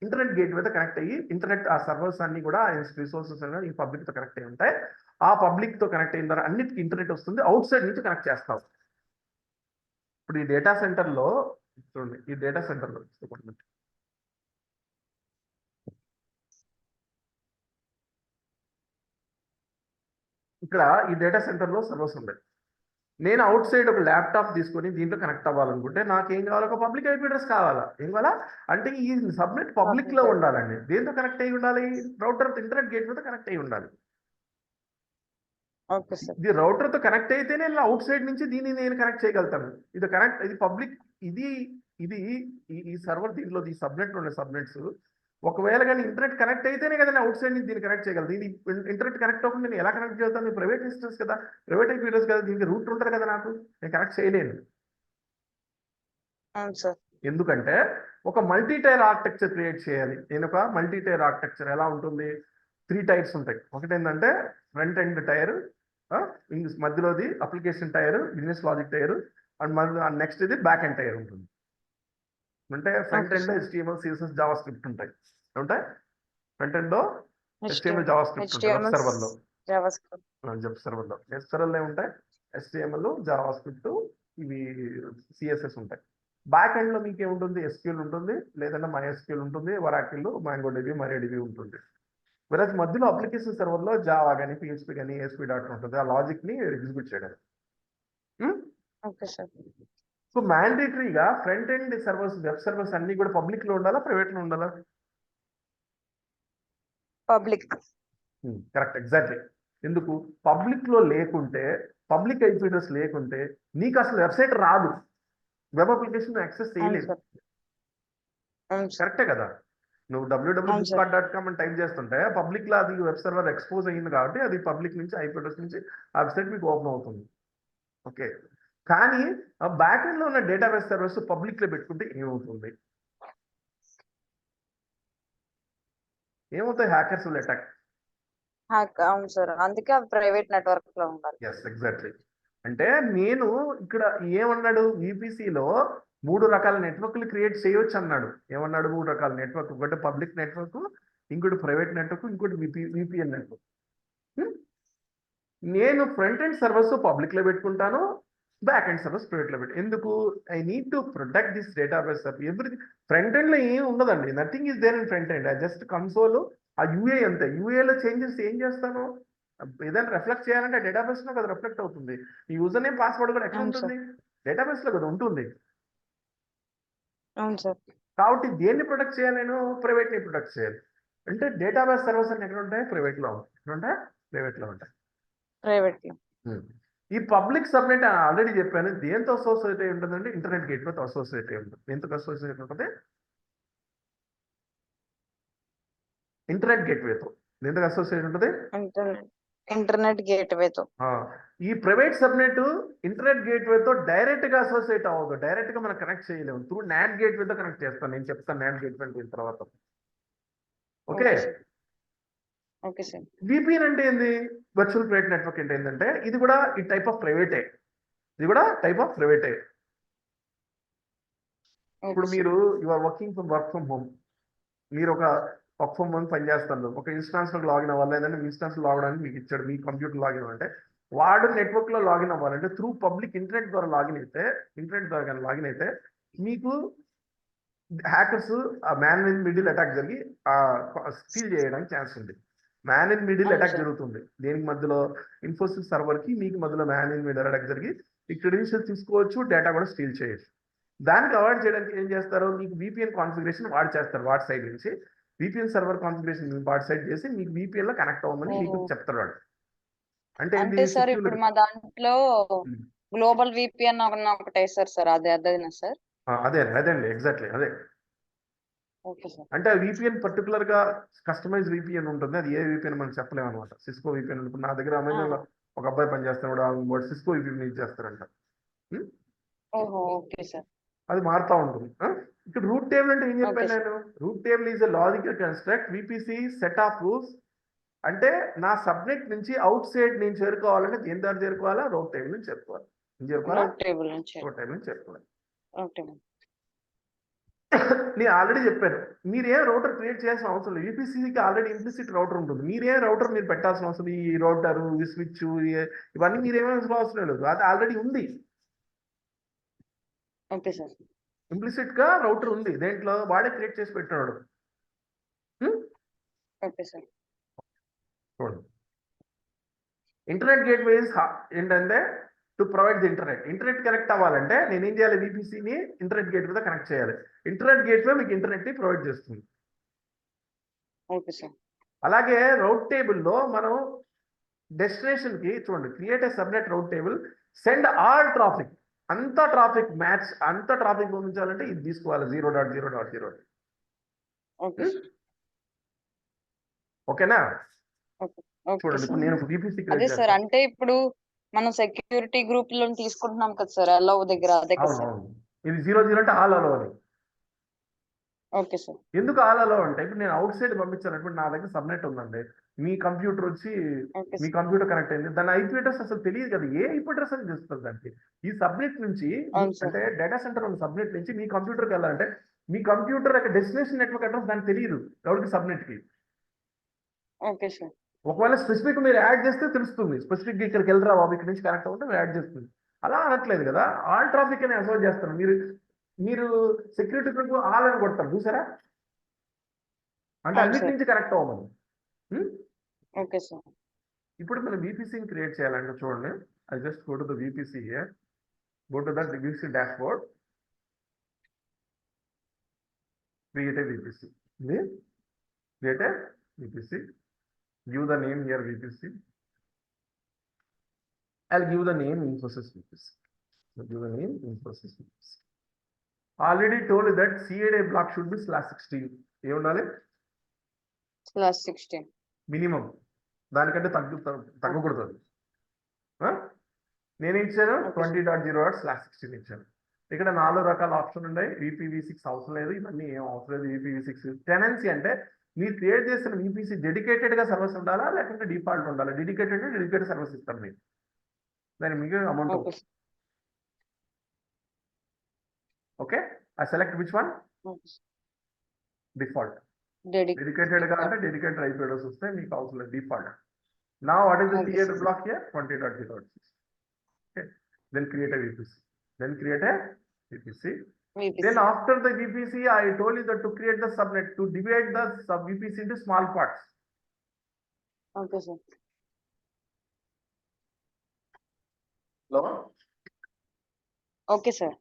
ఇంటర్నెట్ గేట్వేతో కనెక్ట్ అయ్యి ఇంటర్నెట్ ఆ సర్వర్స్ అన్ని కూడా రిసోర్సెస్ అనేవి ఈ పబ్లిక్ తో కనెక్ట్ అయ్యి ఉంటాయి. ఆ పబ్లిక్ తో కనెక్ట్ అయిన తర్వాత అన్నిటికీ ఇంటర్నెట్ వస్తుంది, అవుట్ సైడ్ నుంచి కనెక్ట్ చేస్తావు. ఇప్పుడు ఈ డేటా సెంటర్ లో చూడండి, ఈ డేటా సెంటర్ లో ఇక్కడ ఈ డేటా సెంటర్ లో సర్వర్స్ ఉన్నాయి. నేను అవుట్ సైడ్ ఒక ల్యాప్టాప్ తీసుకొని దీంట్లో కనెక్ట్ అవ్వాలనుకుంటే నాకేం కావాలి? ఒక పబ్లిక్ ఐపీ అడ్రస్ కావాలా? ఏం కావాలా అంటే ఈ సబ్నెట్ పబ్లిక్ లో ఉండాలండి. దేంతో కనెక్ట్ అయ్యి ఉండాలి? రౌటర్ ఇంటర్నెట్ గేట్వేతో కనెక్ట్ అయ్యి ఉండాలి. Okay sir. ఇది రౌటర్ తో కనెక్ట్ అయితేనే అవుట్ సైడ్ నుంచి దీన్ని నేను కనెక్ట్ చేయగలుగుతాను. ఇది కనెక్ట్, ఇది పబ్లిక్, ఇది ఇది ఈ సర్వర్ దీంట్లో ఈ సబ్నెట్ ఉండే సబ్నెట్స్ ఒకవేళ కానీ ఇంటర్నెట్ కనెక్ట్ అయితేనే కదా అవుట్ సైడ్ నుంచి దీన్ని కనెక్ట్ చేయగలదు. ఇది ఇంటర్నెట్ కనెక్ట్ అవ్వకుండా నేను ఎలా కనెక్ట్ చేస్తాను? ప్రైవేట్ ఇన్స్టెన్స్ కదా, ప్రైవేట్ ఐపీ అడ్రస్ కదా, దీనికి రూట్ ఉంటుంది కదా, నేను కనెక్ట్ చేయలేను. అవును సార్. ఎందుకంటే ఒక మల్టీ టైర్ ఆర్కిటెక్చర్ క్రియేట్ చేయాలి. నేను ఒక మల్టీ టైర్ ఆర్కిటెక్చర్ ఎలా ఉంటుంది? 3 టైర్స్ ఉంటాయి. ఒకటి ఏంటంటే ఫ్రంట్ ఎండ్ టైర్, మధ్యలోది application tier, business logic tier, and next ఇది బ్యాక్ ఎండ్ టైర్ ఉంటుంది. అంటే front end HTML, CSS, JavaScript ఉంటాయి. ఉంటాయి ఫ్రంట్ ఎండ్ లో HTML, జావా స్క్రిప్ట్ ఉంటాయి. వెబ్ సర్వర్ లో ఉంటాయి HTML, జావా స్క్రిప్ట్, ఇవి CSS ఉంటాయి. బ్యాక్ ఎండ్ లో మీకు ఏముంటుంది? SQL ఉంటుంది, లేదంటే MySQL ఉంటుంది, Oracle, MongoDB, MariaDB ఉంటుంది. వేరే మధ్యలో అప్లికేషన్ సర్వర్ లో జావా కానీ, PHP కానీ, ASP.NET ఉంటుంది. ఆ లాజిక్ ని ఎగ్జిక్యూట్ చేయడానికి. Okay sir. సో మ్యాండేటరీగా front end servers, web servers అన్ని కూడా పబ్లిక్ లో ఉండాలా, ప్రైవేట్ లో ఉండాలా? పబ్లిక్. Correct, exactly. ఎందుకు? పబ్లిక్ లో లేకుంటే, పబ్లిక్ ఐపీ అడ్రస్ లేకుంటే నీకు అసలు వెబ్సైట్ రాదు, వెబ్ అప్లికేషన్ యాక్సెస్ చేయలేదు. కరెక్టే కదా? నువ్వు www.flipkart.com అని టైప్ చేస్తుంటే పబ్లిక్ లో అది వెబ్ సర్వర్ ఎక్స్పోజ్ అయ్యింది కాబట్టి అది పబ్లిక్ నుంచి ఐపీ అడ్రస్ నుంచి ఆ వెబ్సైట్ మీకు ఓపెన్ అవుతుంది. ఓకే, కానీ ఆ బ్యాక్ ఎండ్ లో ఉన్న డేటాబేస్ సర్వర్స్ పబ్లిక్ లో పెట్టుకుంటే ఏమవుతుంది? ఏమవుతాయి? Hackers will attack. అవును సార్, అందుకే ప్రైవేట్ నెట్వర్క్ లో ఉండాలి. Yes, exactly. అంటే నేను ఇక్కడ ఏమన్నాడు? VPCలో 3 రకాల నెట్వర్క్లు క్రియేట్ చేయొచ్చు అన్నాడు. ఏమన్నాడు? 3 రకాల నెట్వర్క్. ఒకటి పబ్లిక్ నెట్వర్క్, ఇంకోటి ప్రైవేట్ నెట్వర్క్, ఇంకోటి VPN నెట్వర్క్. నేను ఫ్రంట్ ఎండ్ సర్వర్స్ పబ్లిక్ లో పెట్టుకుంటాను, బ్యాక్ ఎండ్ సర్వర్స్ ప్రైవేట్ లో పెట్టు. ఎందుకు? I need to protect this database. Everything front end లో ఏం ఉండదండి, nothing is there in front end. Just console, ఆ యూఏ అంతే. యూఏలో చేంజెస్ ఏం చేస్తాను? ఏదైనా రిఫ్లెక్ట్ చేయాలంటే డేటాబేస్ లో కదా రిఫ్లెక్ట్ అవుతుంది. ఈ యూజర్ నేమ్, పాస్వర్డ్ కూడా ఎక్కడ ఉంటుంది? డేటాబేస్ లో కదా ఉంటుంది. అవును సార్. కాబట్టి దేన్ని ప్రొటెక్ట్ చేయాలి? నేను ప్రైవేట్ ని ప్రొటెక్ట్ చేయాలి. అంటే డేటాబేస్ సర్వర్స్ అన్ని ఎక్కడ ఉంటాయి? ప్రైవేట్ లో ఉంటాయి. ఎక్కడ ఉంటాయి? ప్రైవేట్ లో ఉంటాయి. ప్రైవేట్ లో. ఈ పబ్లిక్ సబ్నెట్ ఆల్రెడీ చెప్పాను దేంతో అసోసియేట్ అయి ఉంటుందంటే ఇంటర్నెట్ గేట్వేతో అసోసియేట్ అయి ఉంటుంది. ఎందుకు అసోసియేట్ ఉంటుంది? ఇంటర్నెట్ గేట్వేతో. ఎందుకు అసోసియేట్ ఉంటుంది? ఇంటర్నెట్ గేట్వేతో. ఈ ప్రైవేట్ సబ్నెట్ ఇంటర్నెట్ గేట్వేతో డైరెక్ట్ గా అసోసియేట్ అవ్వదు. డైరెక్ట్ గా మనం కనెక్ట్ చేయలేము. త్రూ NAT గేట్వేతో కనెక్ట్ చేస్తాను. నేను చెప్తాను NAT గేట్వే అంటే తర్వాత. Okay, okay sir. VPN అంటే ఏంది? వర్చువల్ ప్రైవేట్ నెట్వర్క్ అంటే ఏంటంటే ఇది కూడా ఈ టైప్ ఆఫ్ ప్రైవేటే. ఇది కూడా టైప్ ఆఫ్ ప్రైవేటే. ఇప్పుడు మీరు your working work from home, మీరు ఒక వర్క్ ఫ్రమ్ హోమ్ పని చేస్తారు. ఒక ఇన్స్టాన్స్ లో లాగిన్ అవ్వాలి, లేదంటే ఇన్స్టాన్స్ లాగిన్ అని మీకు ఇచ్చాడు, మీ కంప్యూటర్ లాగిన్ అంటే వాడు నెట్వర్క్ లో లాగిన్ అవ్వాలంటే త్రూ పబ్లిక్ ఇంటర్నెట్ ద్వారా లాగిన్ అయితే, ఇంటర్నెట్ ద్వారా కానీ లాగిన్ అయితే మీకు hackers man in middle attack జరిగి స్టీల్ చేయడానికి ఛాన్స్ ఉంది. మ్యాన్ ఇన్ మిడిల్ అటాక్ జరుగుతుంది. దేనికి మధ్యలో? ఇన్ఫోసిస్ సర్వర్ కి మీకు మధ్యలో మ్యాన్ ఇన్ మిడిల్ అటాక్ జరిగి ఈ క్రెడెన్షియల్ తీసుకోవచ్చు, డేటా కూడా స్టీల్ చేయొచ్చు. దానికి అవాయిడ్ చేయడానికి ఏం చేస్తారు? మీకు VPN కాన్ఫిగరేషన్ వాడు చేస్తారు. వాడి సైడ్ నుంచి VPN సర్వర్ కాన్ఫిగరేషన్ వాడి సైడ్ చేసి మీకు VPN లో కనెక్ట్ అవ్వమని మీకు చెప్తారు వాడు. అంటే సార్ ఇప్పుడు మా దాంట్లో గ్లోబల్ VPN ఒకటి వేస్తారు సార్, అదేనా సార్? అదే అండి, ఎగ్జాక్ట్లీ అదే. Okay sir. అంటే ఆ విపిఎన్ పర్టికులర్ గా కస్టమైజ్ విపిఎన్ ఉంటుంది. అది ఏ విపిఎన్ మనం చెప్పలేము అనమాట. సిస్కో విపిఎన్ ఇప్పుడు నా దగ్గర అమెజాన్ లో ఒక అబ్బాయి పనిచేస్తాడు, వాడు సిస్కో విపిఎన్ యూజ్ చేస్తారంట. ఉం? ఓహో! Okay sir. అది మారుతా ఉంటుంది. ఇక్కడ రూట్ టేబుల్ అంటే ఏం ఓకే చెప్పాను సార్. నేను? Route table is a logical construct VPC set of rules. అంటే నా సబ్నెట్ నుంచి అవుట్ సైడ్ నేను చేరుకోవాలంటే దేని ద్వారా చేరుకోవాలా? రూట్ టేబుల్ నుంచి చేరుకోవాలి. ఏం చేరుకోవాలా? రూట్ టేబుల్ నుంచి. రూట్ టేబుల్ నుంచి చేరుకోవాలి. Okay ma'am. నేను ఆల్రెడీ చెప్పాను, మీరేం రౌటర్ క్రియేట్ చేయాల్సిన అవసరం లేదు. యూపీసీకి ఆల్రెడీ ఇంప్లిసిట్ రౌటర్ ఉంటుంది. మీరేం రౌటర్ మీరు పెట్టాల్సిన అవసరం, ఈ రౌటర్, ఈ స్విచ్, ఇవన్నీ మీరేమేమి అవసరం లేదు. అది ఆల్రెడీ ఉంది. Okay sir. ఇంప్లిసిట్ గా రౌటర్ ఉంది దేంట్లో, వాడే క్రియేట్ చేసి పెట్టాడు. Okay sir. చూడండి, ఇంటర్నెట్ గేట్వేస్ ఏంటంటే to provide the internet connect అవ్వాలంటే నేను ఏం చేయాలి? విపిసిని ఇంటర్నెట్ గేట్వేతో కనెక్ట్ చేయాలి. ఇంటర్నెట్ గేట్వే మీకు ఇంటర్నెట్ ని ప్రొవైడ్ చేస్తుంది. Okay sir. అలాగే రౌట్ టేబుల్లో మనం డెస్టినేషన్ కి చూడండి, create a subnet rate table, send all traffic. అంత ట్రాఫిక్ మ్యాచ్, అంత ట్రాఫిక్ పంపించాలంటే ఇది తీసుకోవాలి 0.0.0. Okay sir. ఓకేనా? ఓకే. ఓకే చూడండి, ఇప్పుడు సార్. నేను విపిసి అదే క్రియేట్ సార్, చేస్తాను. అంటే ఇప్పుడు మనం సెక్యూరిటీ గ్రూప్ లో తీసుకుంటున్నాం కదా సార్, అలౌ దగ్గర, అదే కదా అవును సార్? అవును, ఇది 0.0 అంటే ఆల్ అలో అని. Okay sir. ఎందుకు ఆల్ అలో అంటే ఇప్పుడు నేను అవుట్ సైడ్ పంపించాను. ఇప్పుడు నా దగ్గర సబ్నెట్ ఉందండి, మీ కంప్యూటర్ వచ్చి ఓకే మీ సార్. కంప్యూటర్ కనెక్ట్ అయింది, దాని ఐపీ అడ్రస్ అసలు తెలియదు కదా, ఏ ఐపీ అడ్రస్ అని తెలుస్తుంది దానికి. ఈ సబ్నెట్ నుంచి అవును సార్. అంటే డేటా సెంటర్ ఉన్న సబ్నెట్ నుంచి మీ కంప్యూటర్కి వెళ్ళాలంటే మీ కంప్యూటర్ యొక్క డెస్టినేషన్ నెట్వర్క్ అడ్రస్ దానికి తెలియదు ఎవరికి, సబ్నెట్ కి. Okay sir. ఒకవేళ స్పెసిఫిక్ మీరు యాడ్ చేస్తే తెలుస్తుంది, స్పెసిఫిక్ ఇక్కడికి వెళ్ళరా బాబు, ఇక్కడ నుంచి కనెక్ట్ అవ్వడం యాడ్ చేస్తుంది. అలా అనట్లేదు కదా, ఆల్ ట్రాఫిక్ అని అసోల్ చేస్తారు. మీరు మీరు సెక్యూరిటీ ఆల్ అని కొడతారు చూసారా, అంటే అవును అన్నిటి సార్. నుంచి కనెక్ట్ అవ్వమని. Okay sir. ఇప్పుడు మనం VPCని క్రియేట్ చేయాలంటే చూడండి, I just go to the VPC here, go to the VPC dashboard, create a VPC. Create a VPC, give the name here VPC. I'll give the name Infosys VPC. So give the name Infosys VPC. Already told that CAD block should be /16. ఏ ఉండాలి? /16 minimum, దానికంటే తగ్గకూడదు. నేను ఇచ్చాను 20.0/16 ఇచ్చాను. ఇక్కడ 4 రకాల option ఉన్నాయి. VPv6 అవసరం లేదు, ఇవన్నీ ఏం అవసరం లేదు. VPv6 టెనెన్సీ అంటే మీరు క్రియేట్ చేసిన VPC డెడికేటెడ్ గా సర్వీస్ ఉండాలా, లేకుంటే డిఫాల్ట్ ఉండాలా? డెడికేటెడ్ సర్వీస్ ఇస్తాను మీకు, దాని మీకు amount. Okay sir. Okay, I select which one? Okay sir. Default. Dedicated. Dedicated గా అంటే డెడికేటెడ్ IP అడ్రస్ వస్తే మీకు అవసరం లేదు, default. Now what is the okay CAD sir. block here? 20.0.6. Okay, then create a VPC. Then create a VPC. VPC. Then after the VPC, I told you that to create the subnet, to divide the sub VPC into small parts. Okay sir. Hello? Okay sir.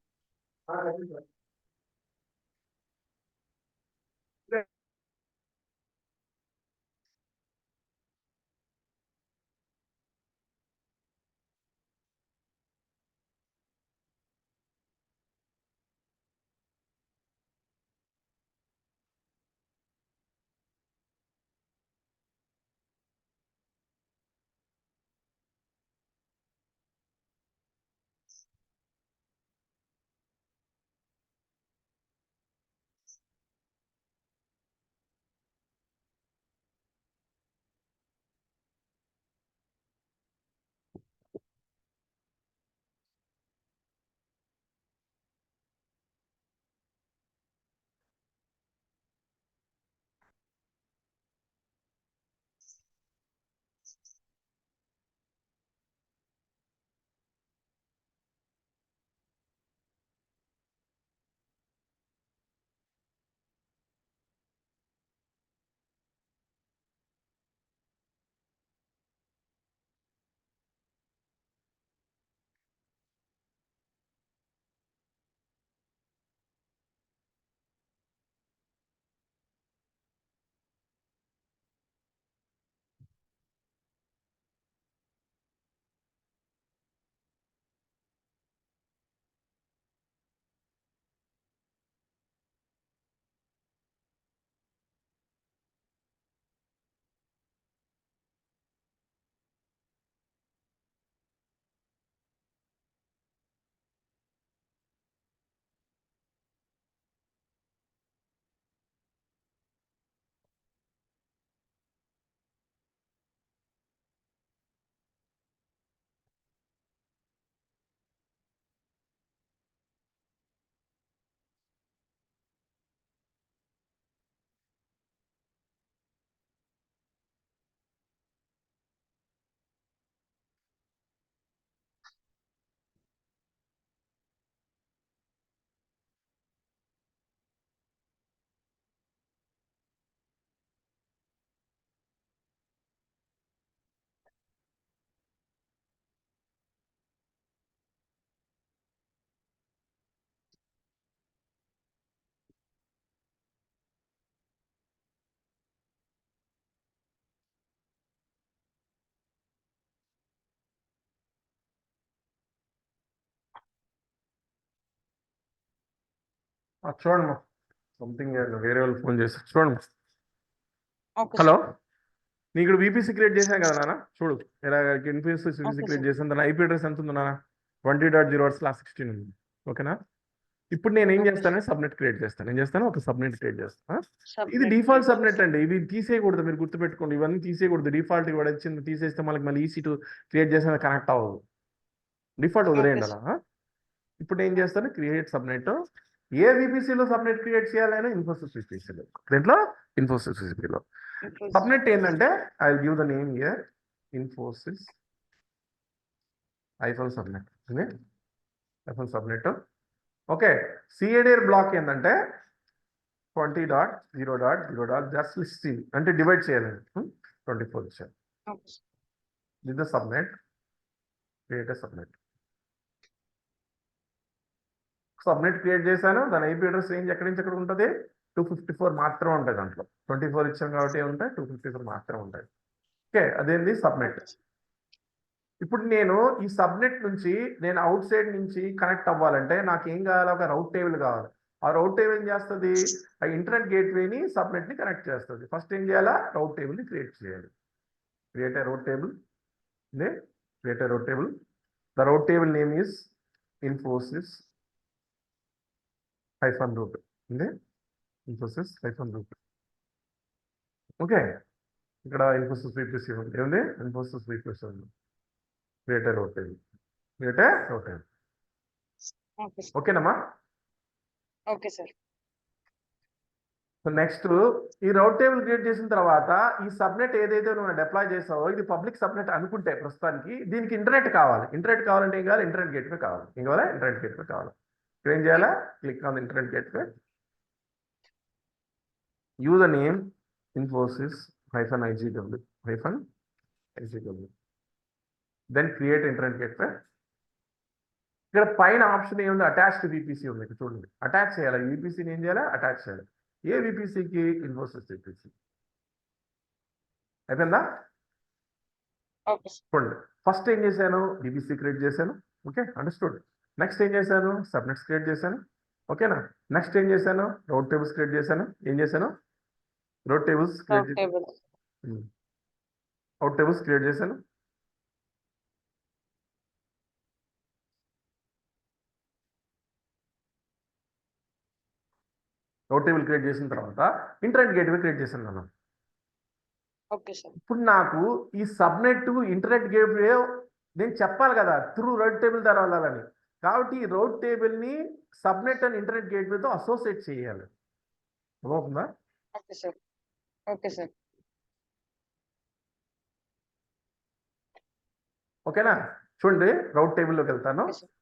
చూడండి something వేరే వాళ్ళు phone చేస్తారు చూడండి. Okay hello, sir. నేను ఇక్కడ VPC create చేశాను కదా నాన్న, చూడు ఇలా Infosys VPC okay create sir. చేశాను. దాని IP అడ్రస్ ఎంత ఉంది నాన్న? 20.0/16 ఉంది. ఓకేనా? ఇప్పుడు నేను ఏం ఓకే చేస్తాను, సార్. సబ్నెట్ క్రియేట్ చేస్తాను. ఏం చేస్తాను, ఒక సబ్నెట్ క్రియేట్ చేస్తాను. ఇది సబ్నెట్ డిఫాల్ట్ క్రియేట్ సబ్నెట్ చేస్తాను. అండి, ఇవి తీసేయకూడదు, మీరు గుర్తుపెట్టుకోండి. ఇవన్నీ తీసేయకూడదు. డిఫాల్ట్ ఇవి వచ్చింది తీసేస్తే మళ్ళీ EC2 క్రియేట్ చేసిన కనెక్ట్ అవ్వదు. డిఫాల్ట్ ఓకే వదిలేయండి సార్. అలా. ఇప్పుడు ఏం చేస్తాను, క్రియేట్ సబ్నెట్. ఏ VPCలో సబ్నెట్ క్రియేట్ చేయాలని, ఇన్ఫోసిస్ VPCలో. దేంట్లో? ఇన్ఫోసిస్ VPCలో. సబ్నెట్ ఏంటంటే I will give the name here Infosys -subnet. Subnet. Okay, CADR block ఏంటంటే 20.0.0. జస్ట్ లిస్టింగ్ అంటే డివైడ్ చేయాలండి. 24 ఇచ్చారు. Okay sir. ఇది the subnet. Create subnet. Subnet create చేశాను. దాని IP అడ్రస్ రేంజ్ ఎక్కడి నుంచి ఎక్కడ ఉంటుంది? 254 మాత్రమే ఉంటాయి. దాంట్లో 24 ఇచ్చాం కాబట్టి ఉంటాయి, 254 మాత్రమే ఉంటాయి. ఓకే, అదేంది సబ్నెట్. ఇప్పుడు నేను ఈ సబ్నెట్ నుంచి నేను అవుట్ సైడ్ నుంచి కనెక్ట్ అవ్వాలంటే నాకు ఏం కావాలి? ఒక రౌట్ టేబుల్ కావాలి. ఆ రౌట్ టేబుల్ ఏం చేస్తుంది? ఆ ఇంటర్నెట్ గేట్వేని సబ్నెట్ని కనెక్ట్ చేస్తుంది. ఫస్ట్ ఏం చేయాలా? రౌట్ టేబుల్ని క్రియేట్ చేయాలి. Create a route table. Create a route table. The route table name is Infosys -root. Infosys -root. Okay, ఇక్కడ ఇన్ఫోసిస్ VPC ఉంది. ఏముంది? ఇన్ఫోసిస్ VPC ఉంది. Create a route table. Create a route table. Okay sir. ఓకేనమ్మా? Okay sir. So next ఈ route table create చేసిన తర్వాత ఈ subnet ఏదైతే నువ్వు డిప్లాయ్ చేసావో ఇది పబ్లిక్ సబ్నెట్ అనుకుంటే ప్రస్తుతానికి దీనికి ఇంటర్నెట్ కావాలి. ఇంటర్నెట్ కావాలంటే ఏం కావాలి? ఇంటర్నెట్ గేట్వే కావాలి. ఏం కావాలి? ఇంటర్నెట్ గేట్వే కావాలి. ఇక్కడ ఏం చేయాలా? Click on internet gateway. Use the name Infosys -igw. Then create internet gateway. ఇక్కడ పైన ఆప్షన్ ఏముంది? అటాచ్డ్ VPC ఉంది. ఇక్కడ చూడండి, అటాచ్ చేయాలి. VPCని ఏం చేయాలి? అటాచ్ చేయాలి. ఏ VPCకి? ఇన్ఫోసిస్ VPC. అయిపోయిందా? Okay sir. చూడండి, ఫస్ట్ ఏం చేశాను? VPC క్రియేట్ చేశాను. Okay, understood. నెక్స్ట్ ఏం చేశాను? సబ్నెట్స్ క్రియేట్ చేశాను. ఓకేనా? నెక్స్ట్ ఏం చేశాను? రౌట్ టేబుల్స్ క్రియేట్ చేశాను. ఏం చేశాను? Route tables create route table. Out tables create చేశాను. రౌట్ టేబుల్ క్రియేట్ చేసిన తర్వాత ఇంటర్నెట్ గేట్వే క్రియేట్ చేశాను మనం. Okay sir. ఇప్పుడు నాకు ఈ సబ్నెట్ ఇంటర్నెట్ గేట్వే నేను చెప్పాలి కదా త్రూ రౌట్ టేబుల్ ద్వారా వెళ్ళాలని. కాబట్టి ఈ రౌట్ టేబుల్ని సబ్నెట్ అండ్ ఇంటర్నెట్ గేట్వేతో అసోసియేట్ చేయాలి. అర్థమవుతుందా? Okay sir. Okay sir. ఓకేనా? చూడండి, రౌట్ టేబుల్లోకి వెళ్తాను. Okay sir.